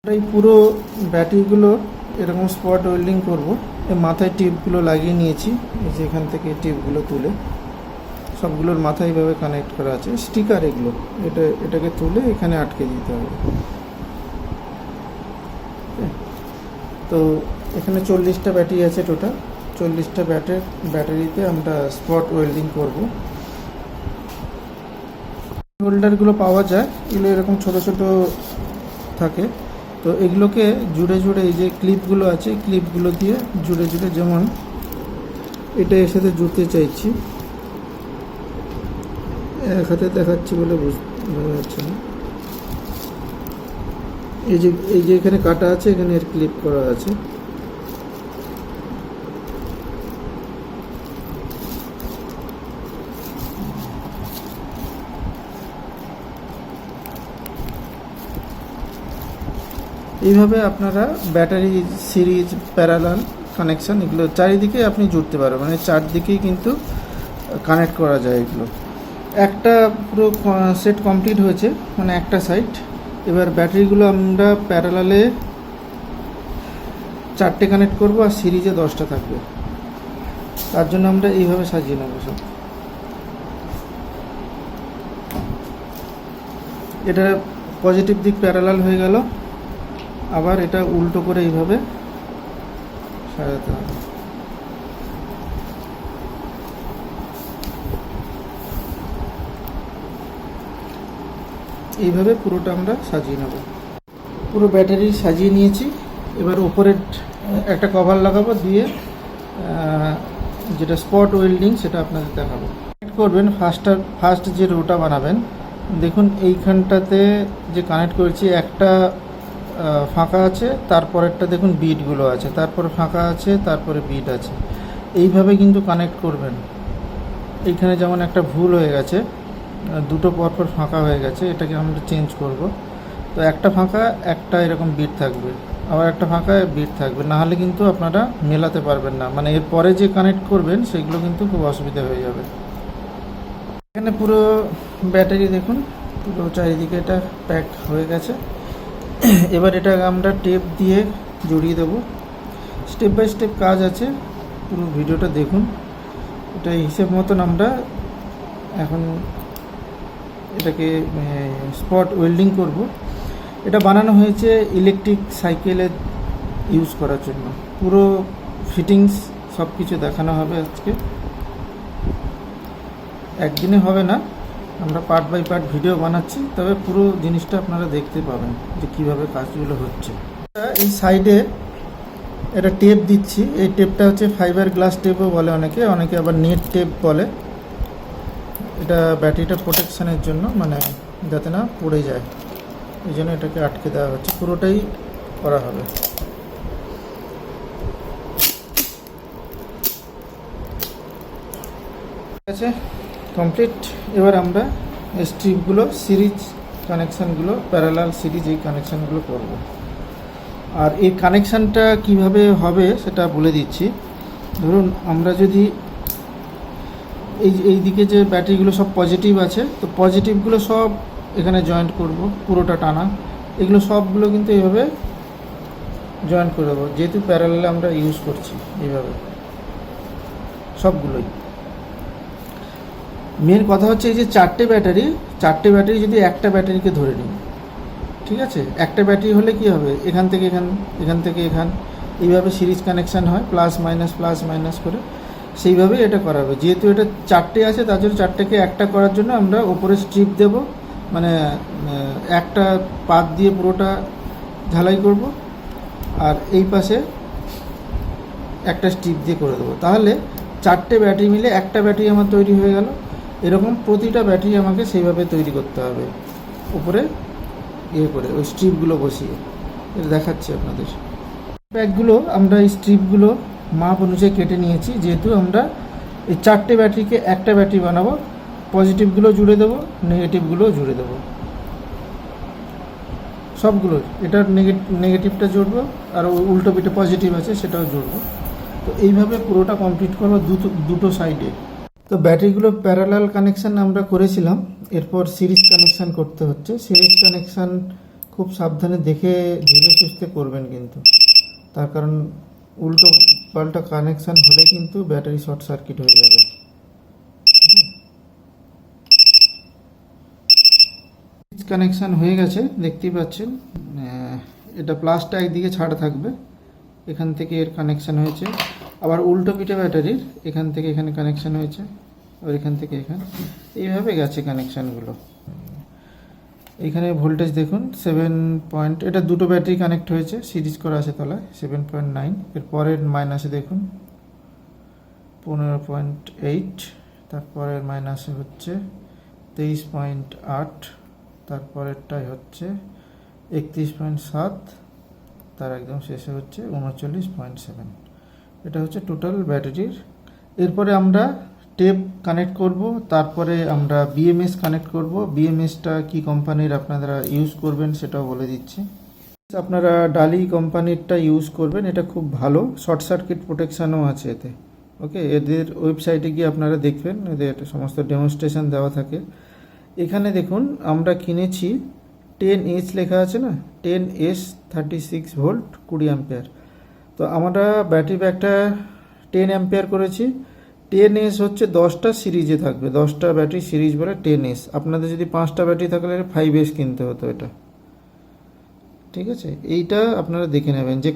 এই পুরো ব্যাটারিগুলো এরকম স্পট ওয়েল্ডিং করব। এই মাথায় টিপগুলো লাগিয়ে নিয়েছি, এই যে এখান থেকে টিপগুলো তুলে সবগুলোর মাথায় এইভাবে কানেক্ট করা আছে স্টিকার। এগুলো এটাকে তুলে এখানে আটকে দিতে হবে। তো এখানে 40টা ব্যাটারি আছে টোটাল। 40টা ব্যাটারিতে আমরা স্পট ওয়েল্ডিং করব। হোল্ডারগুলো পাওয়া যায়, এগুলো এরকম ছোট ছোট থাকে। তো এগুলোকে জুড়ে জুড়ে এই যে ক্লিপগুলো আছে, ক্লিপগুলো দিয়ে জুড়ে জুড়ে, যেমন এটা এর সাথে জুড়তে চাইছি, এক হাতে দেখাচ্ছি বলে বোঝা যাচ্ছে না। এই যে এখানে কাটা আছে, এখানে এর ক্লিপ করা আছে। এইভাবে আপনারা ব্যাটারি সিরিজ প্যারালাল কানেকশান এগুলো চারিদিকে আপনি জুড়তে পারবেন, মানে চারদিকেই কিন্তু কানেক্ট করা যায় এগুলো। একটা পুরো সেট কমপ্লিট হয়েছে, মানে একটা সাইড। এবার ব্যাটারিগুলো আমরা প্যারালালে 4টে কানেক্ট করব আর সিরিজে 10টা থাকবে। তার জন্য আমরা এইভাবে সাজিয়ে নেব সব। এটা পজিটিভ দিক প্যারালাল হয়ে গেল, আবার এটা উল্টো করে এইভাবে সাজাতে হবে। এইভাবে পুরোটা আমরা সাজিয়ে নেব। পুরো ব্যাটারি সাজিয়ে নিয়েছি। এবার উপরে একটা কভার লাগাবো, দিয়ে যেটা স্পট ওয়েল্ডিং সেটা আপনাদের দেখাবো। কানেক্ট করবেন ফার্স্ট যে রোটা বানাবেন, দেখুন এইখানটাতে যে কানেক্ট করেছি একটা ফাঁকা আছে, তারপরেরটা দেখুন বিটগুলো আছে, তারপরে ফাঁকা আছে, তারপরে বিট আছে। এইভাবে কিন্তু কানেক্ট করবেন। এইখানে যেমন একটা ভুল হয়ে গেছে, দুটো পরপর ফাঁকা হয়ে গেছে, এটাকে আমরা চেঞ্জ করব। তো একটা ফাঁকা, একটা এরকম বিট থাকবে, আবার একটা ফাঁকা বিট থাকবে, না হলে কিন্তু আপনারা মেলাতে পারবেন না, মানে এর পরে যে কানেক্ট করবেন সেগুলো কিন্তু খুব অসুবিধা হয়ে যাবে। এখানে পুরো ব্যাটারি দেখুন, পুরো চারিদিকে এটা প্যাক হয়ে গেছে। এবার এটা আমরা টেপ দিয়ে জড়িয়ে দেব। স্টেপ বাই স্টেপ কাজ আছে, পুরো ভিডিওটা দেখুন। এটা হিসেব মতন আমরা এখন এটাকে স্পট ওয়েল্ডিং করব। এটা বানানো হয়েছে ইলেকট্রিক সাইকেলে ইউজ করার জন্য। পুরো ফিটিংস সব কিছু দেখানো হবে আজকে, একদিনে হবে না, আমরা পার্ট বাই পার্ট ভিডিও বানাচ্ছি, তবে পুরো জিনিসটা আপনারা দেখতে পাবেন যে কীভাবে কাজগুলো হচ্ছে। এই সাইডে এটা টেপ দিচ্ছি। এই টেপটা হচ্ছে ফাইবার গ্লাস টেপও বলে অনেকে আবার নেট টেপ বলে। এটা ব্যাটারিটা প্রোটেকশানের জন্য, মানে যাতে না পড়ে যায়, এই জন্য এটাকে আটকে দেওয়া হচ্ছে। পুরোটাই করা হবে। ঠিক আছে, কমপ্লিট। এবার আমরা স্ট্রিপগুলো, সিরিজ কানেকশানগুলো, প্যারালাল সিরিজ এই কানেকশানগুলো করব। আর এই কানেকশানটা কিভাবে হবে সেটা বলে দিচ্ছি। ধরুন আমরা যদি এই দিকে যে ব্যাটারিগুলো সব পজিটিভ আছে, তো পজিটিভগুলো সব এখানে জয়েন্ট করব, পুরোটা টানা। এগুলো সবগুলো কিন্তু এইভাবে জয়েন্ট করে দেবো, যেহেতু প্যারালালে আমরা ইউজ করছি। এইভাবে সবগুলোই। মেন কথা হচ্ছে এই যে 4টে ব্যাটারি যদি একটা ব্যাটারিকে ধরে নিই, ঠিক আছে, একটা ব্যাটারি হলে কি হবে, এখান থেকে এখান এইভাবে সিরিজ কানেকশান হয়, প্লাস মাইনাস করে, সেইভাবে এটা করা হবে। যেহেতু এটা 4টে আছে, তার জন্য 4টেকে একটা করার জন্য আমরা ওপরে স্ট্রিপ দেব, মানে একটা পাত দিয়ে পুরোটা ঝালাই করব, আর এই পাশে একটা স্ট্রিপ দিয়ে করে দেবো। তাহলে 4টে ব্যাটারি মিলে একটা ব্যাটারি আমার তৈরি হয়ে গেল। এরকম প্রতিটা ব্যাটারি আমাকে সেইভাবে তৈরি করতে হবে, উপরে করে ওই স্ট্রিপগুলো বসিয়ে। এটা দেখাচ্ছি আপনাদের। প্যাকগুলো আমরা এই স্ট্রিপগুলো মাপ অনুযায়ী কেটে নিয়েছি, যেহেতু আমরা এই 4টে ব্যাটারিকে একটা ব্যাটারি বানাবো। পজিটিভগুলো জুড়ে দেবো, নেগেটিভগুলো জুড়ে দেবো, সবগুলো। এটার নেগেটিভটা জুড়বো, আর উল্টো পিঠে পজিটিভ আছে সেটাও জুড়বো। তো এইভাবে পুরোটা কমপ্লিট করবো দুটো সাইডে। তো ব্যাটারিগুলো প্যারালাল কানেকশান আমরা করেছিলাম, এরপর সিরিজ কানেকশান করতে হচ্ছে। সিরিজ কানেকশান খুব সাবধানে দেখে ধীরে সুস্থে করবেন কিন্তু, তার কারণ উল্টো পাল্টা কানেকশান হলে কিন্তু ব্যাটারি শর্ট সার্কিট হয়ে যাবে। কানেকশান হয়ে গেছে দেখতেই পাচ্ছেন। এটা প্লাসটা একদিকে ছাড়া থাকবে, এখান থেকে এর কানেকশান হয়েছে। আবার উল্টো পিঠে ব্যাটারির এখান থেকে এখানে কানেকশান হয়েছে, আর এখান থেকে এখানে এইভাবে গেছে কানেকশানগুলো। এখানে ভোল্টেজ দেখুন 7 এটা দুটো ব্যাটারি কানেক্ট হয়েছে, সিরিজ করা আছে তলায় 7.9। এর পরের মাইনাসে দেখুন 15.8, তারপরের মাইনাসে হচ্ছে 23.8, তারপরেরটাই হচ্ছে 31.7, তার একদম শেষে হচ্ছে 39.7। এটা হচ্ছে টোটাল ব্যাটারির। এরপরে আমরা টেপ কানেক্ট করব, তারপরে আমরা বিএমএস কানেক্ট করব। বিএমএসটা কি কোম্পানির আপনারা ইউজ করবেন সেটাও বলে দিচ্ছি। আপনারা ডালি কোম্পানিরটা ইউজ করবেন, এটা খুব ভালো, শর্ট সার্কিট প্রোটেকশানও আছে এতে। ওকে, এদের ওয়েবসাইটে গিয়ে আপনারা দেখবেন, এদের সমস্ত ডেমনস্ট্রেশন দেওয়া থাকে। এখানে দেখুন আমরা কিনেছি 10S লেখা আছে না, 10S 36 ভোল্ট 20 অ্যাম্পিয়ার। তো আমরা ব্যাটারি ব্যাগটা 10 অ্যাম্পিয়ার করেছি। 10S হচ্ছে 10টা সিরিজে থাকবে, 10টা ব্যাটারি সিরিজ বলে 10S। আপনাদের যদি 5টা ব্যাটারি থাকলে 5S কিনতে হতো এটা। ঠিক আছে, এইটা আপনারা দেখে নেবেন যে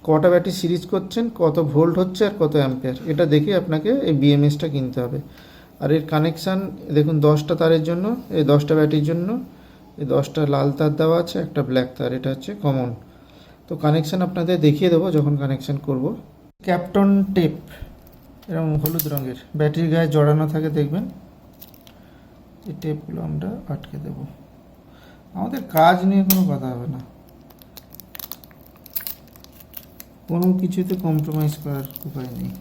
কটা ব্যাটারি সিরিজ করছেন, কত ভোল্ট হচ্ছে আর কত অ্যাম্পিয়ার, এটা দেখে আপনাকে এই বিএমএসটা কিনতে হবে। আর এর কানেকশান দেখুন 10টা তারের জন্য, এই 10টা ব্যাটারির জন্য এই 10টা লাল তার দেওয়া আছে, একটা ব্ল্যাক তার, এটা হচ্ছে কমন। তো কানেকশান আপনাদের দেখিয়ে দেবো যখন কানেকশান করব। ক্যাপটন টেপ এরকম হলুদ রঙের ব্যাটারির গায়ে জড়ানো থাকে, দেখবেন। এই টেপগুলো আমরা আটকে দেব, আমাদের কাজ নিয়ে কোনো কথা হবে না, কোনো কিছুতে কম্প্রোমাইজ করার উপায় নেই।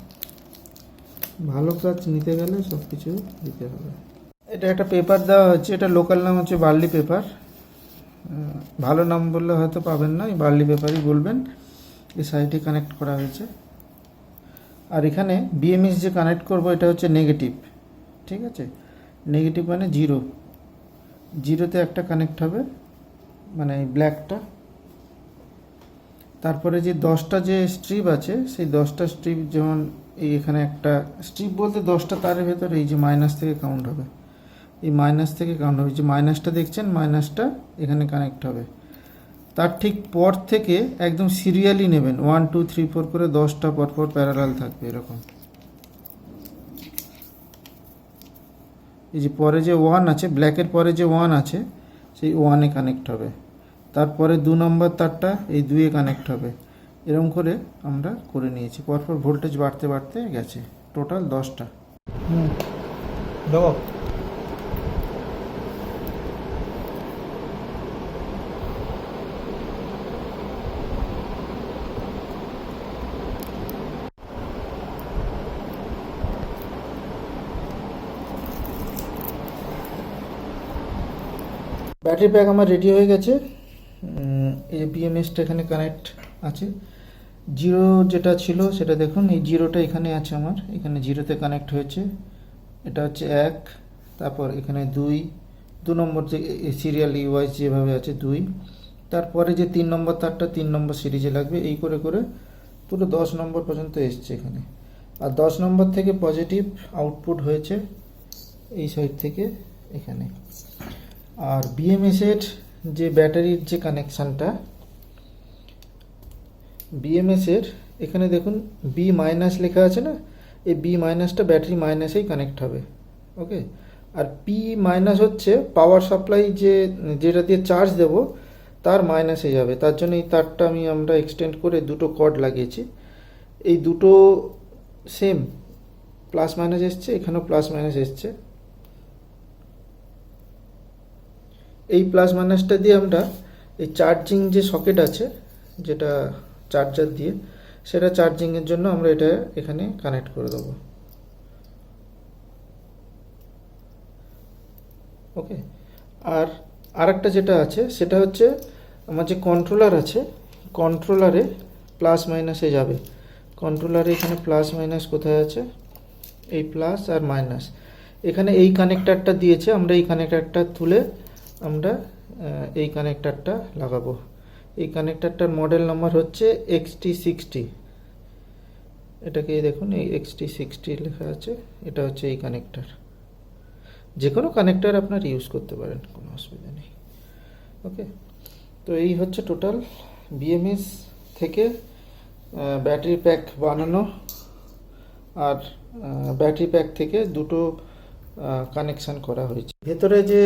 ভালো কাজ নিতে গেলে সব কিছু দিতে হবে। এটা একটা পেপার দেওয়া হচ্ছে, এটা লোকাল নাম হচ্ছে বার্লি পেপার। ভালো নাম বললে হয়তো পাবেন না, এই বার্লি পেপারই বলবেন। এই সাইডে কানেক্ট করা হয়েছে। আর এখানে বিএমএস যে কানেক্ট করব এটা হচ্ছে নেগেটিভ। ঠিক আছে, নেগেটিভ মানে জিরোতে একটা কানেক্ট হবে, মানে এই ব্ল্যাকটা। তারপরে যে 10টা যে স্ট্রিপ আছে, সেই 10টা স্ট্রিপ, যেমন এই এখানে একটা স্ট্রিপ বলতে 10টা তারের ভেতরে এই যে মাইনাস থেকে কাউন্ট হবে, এই মাইনাস থেকে কাউন্ট হবে, যে মাইনাসটা দেখছেন মাইনাসটা এখানে কানেক্ট হবে। তার ঠিক পর থেকে একদম সিরিয়ালি নেবেন, 1 2 3 4 করে 10টা পরপর প্যারালাল থাকবে এরকম। এই যে পরে যে 1 আছে, ব্ল্যাকের পরে যে 1 আছে, সেই 1-এ কানেক্ট হবে। তারপরে 2 নম্বর তারটা এই 2-এ কানেক্ট হবে। এরকম করে আমরা করে নিয়েছি, পরপর ভোল্টেজ বাড়তে বাড়তে গেছে, টোটাল 10টা। দেখো ব্যাটারি ব্যাগ আমার রেডি হয়ে গেছে। এই যে বিএমএসটা এখানে কানেক্ট আছে। জিরো যেটা ছিল সেটা দেখুন, এই জিরোটা এখানে আছে আমার, এখানে জিরোতে কানেক্ট হয়েছে। এটা হচ্ছে 1, তারপর এখানে 2 নম্বর যে সিরিয়াল ওয়াইজ যেভাবে আছে 2, তারপরে যে 3 নম্বর তারটা 3 নম্বর সিরিজে লাগবে, এই করে করে পুরো 10 নম্বর পর্যন্ত এসছে এখানে। আর 10 নম্বর থেকে পজিটিভ আউটপুট হয়েছে এই সাইড থেকে এখানে। আর বিএমএসের যে ব্যাটারির যে কানেকশানটা, বিএমএসের এখানে দেখুন বি মাইনাস লেখা আছে না, এই বি মাইনাসটা ব্যাটারি মাইনাসেই কানেক্ট হবে। ওকে, আর পি মাইনাস হচ্ছে পাওয়ার সাপ্লাই, যেটা দিয়ে চার্জ দেব তার মাইনাসে যাবে। তার জন্য এই তারটা আমরা এক্সটেন্ড করে দুটো কর্ড লাগিয়েছি। এই দুটো সেম প্লাস মাইনাস এসছে, এখানেও প্লাস মাইনাস এসছে। এই প্লাস মাইনাসটা দিয়ে আমরা এই চার্জিং যে সকেট আছে, যেটা চার্জার দিয়ে, সেটা চার্জিংয়ের জন্য আমরা এটা এখানে কানেক্ট করে দেবো। ওকে, আর আরেকটা যেটা আছে সেটা হচ্ছে আমার যে কন্ট্রোলার আছে, কন্ট্রোলারে প্লাস মাইনাসে যাবে। কন্ট্রোলারে এখানে প্লাস মাইনাস কোথায় আছে, এই প্লাস আর মাইনাস, এখানে এই কানেক্টারটা দিয়েছে। আমরা এই কানেক্টারটা তুলে আমরা এই কানেক্টারটা লাগাবো। এই কানেক্টারটার মডেল নাম্বার হচ্ছে XT60। এটাকে দেখুন, এই XT60 লেখা আছে, এটা হচ্ছে এই কানেক্টার। যে কোনো কানেক্টার আপনার ইউজ করতে পারেন, কোনো অসুবিধা নেই। ওকে, তো এই হচ্ছে টোটাল BMS থেকে ব্যাটারি প্যাক বানানো, আর ব্যাটারি প্যাক থেকে দুটো কানেকশান করা হয়েছে। ভেতরে যে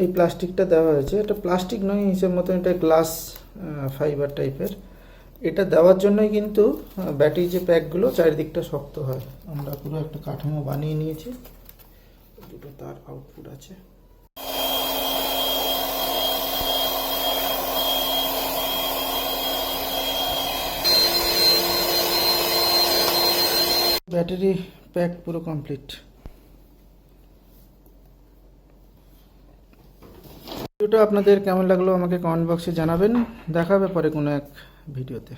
এই প্লাস্টিকটা দেওয়া হয়েছে, এটা প্লাস্টিক নয় হিসেব মতো, এটা গ্লাস ফাইবার টাইপের। এটা দেওয়ার জন্যই কিন্তু ব্যাটারি যে প্যাকগুলো চারিদিকটা শক্ত হয়। আমরা পুরো একটা কাঠামো বানিয়ে নিয়েছি, দুটো তার আউটপুট আছে। ব্যাটারি প্যাক পুরো কমপ্লিট। ভিডিওটা আপনাদের কেমন লাগলো আমাকে কমেন্ট বক্সে জানাবেন। দেখা হবে পরে কোনো এক ভিডিওতে।